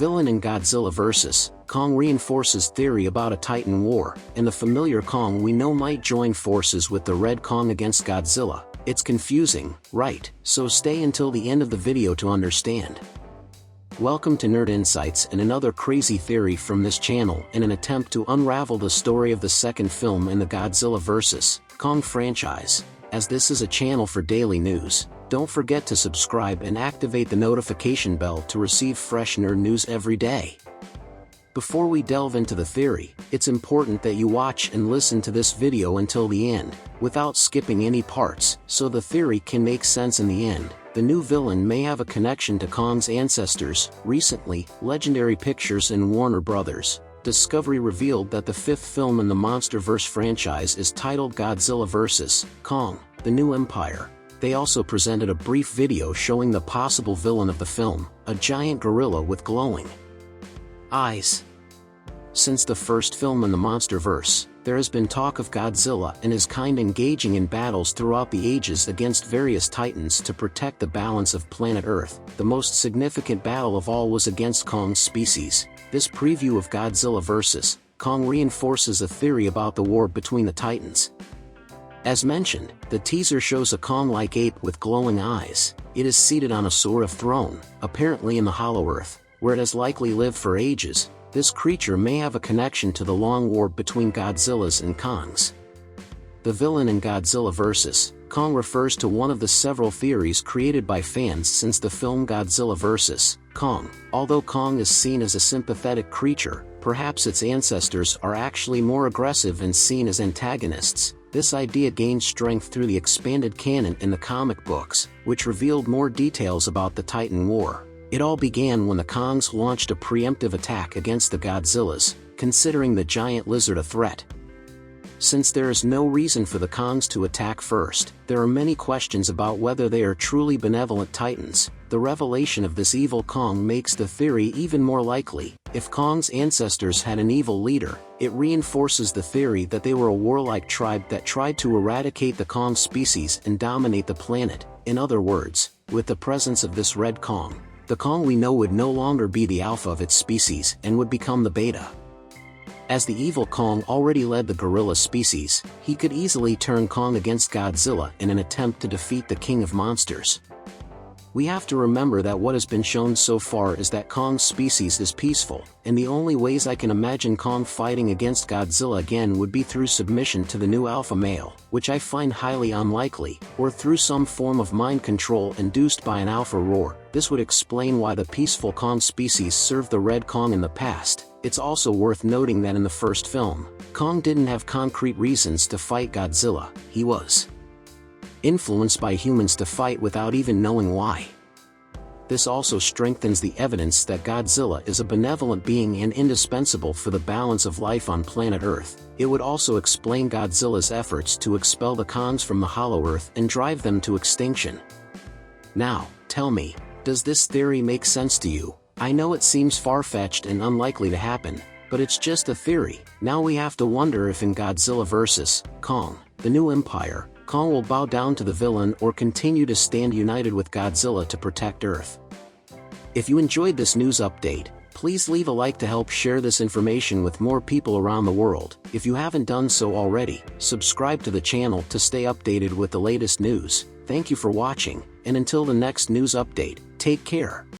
Villain in Godzilla vs. Kong reinforces theory about a Titan war, and the familiar Kong we know might join forces with the Red Kong against Godzilla. It's confusing, right? So stay until the end of the video to understand. Welcome to Nerd Insights and another crazy theory from this channel in an attempt to unravel the story of the second film in the Godzilla vs. Kong franchise. As this is a channel for daily news, don't forget to subscribe and activate the notification bell to receive fresh nerd news every day. Before we delve into the theory, it's important that you watch and listen to this video until the end, without skipping any parts, so the theory can make sense in the end. The new villain may have a connection to Kong's ancestors. Recently, Legendary Pictures and Warner Bros. Discovery revealed that the fifth film in the Monsterverse franchise is titled Godzilla vs. Kong, The New Empire. They also presented a brief video showing the possible villain of the film, a giant gorilla with glowing eyes. Since the first film in the Monsterverse, there has been talk of Godzilla and his kind engaging in battles throughout the ages against various titans to protect the balance of planet Earth. The most significant battle of all was against Kong's species. This preview of Godzilla vs. Kong reinforces a theory about the war between the titans. As mentioned, the teaser shows a Kong-like ape with glowing eyes. It is seated on a sort of throne, apparently in the Hollow Earth, where it has likely lived for ages. This creature may have a connection to the long war between Godzillas and Kongs. The villain in Godzilla vs. Kong refers to one of the several theories created by fans since the film Godzilla vs. Kong. Although Kong is seen as a sympathetic creature, perhaps its ancestors are actually more aggressive and seen as antagonists. This idea gained strength through the expanded canon in the comic books, which revealed more details about the Titan War. It all began when the Kongs launched a preemptive attack against the Godzillas, considering the giant lizard a threat. Since there is no reason for the Kongs to attack first, there are many questions about whether they are truly benevolent titans. The revelation of this evil Kong makes the theory even more likely. If Kong's ancestors had an evil leader, it reinforces the theory that they were a warlike tribe that tried to eradicate the Kong species and dominate the planet. In other words, with the presence of this Red Kong, the Kong we know would no longer be the alpha of its species and would become the beta. As the evil Kong already led the gorilla species, he could easily turn Kong against Godzilla in an attempt to defeat the King of Monsters. We have to remember that what has been shown so far is that Kong's species is peaceful, and the only ways I can imagine Kong fighting against Godzilla again would be through submission to the new alpha male, which I find highly unlikely, or through some form of mind control induced by an alpha roar. This would explain why the peaceful Kong species served the Red Kong in the past. It's also worth noting that in the first film, Kong didn't have concrete reasons to fight Godzilla. He was influenced by humans to fight without even knowing why. This also strengthens the evidence that Godzilla is a benevolent being and indispensable for the balance of life on planet Earth. It would also explain Godzilla's efforts to expel the Kongs from the Hollow Earth and drive them to extinction. Now, tell me, does this theory make sense to you? I know it seems far-fetched and unlikely to happen, but it's just a theory. Now we have to wonder if in Godzilla vs. Kong, The New Empire, Kong will bow down to the villain or continue to stand united with Godzilla to protect Earth. If you enjoyed this news update, please leave a like to help share this information with more people around the world. If you haven't done so already, subscribe to the channel to stay updated with the latest news. Thank you for watching, and until the next news update, take care.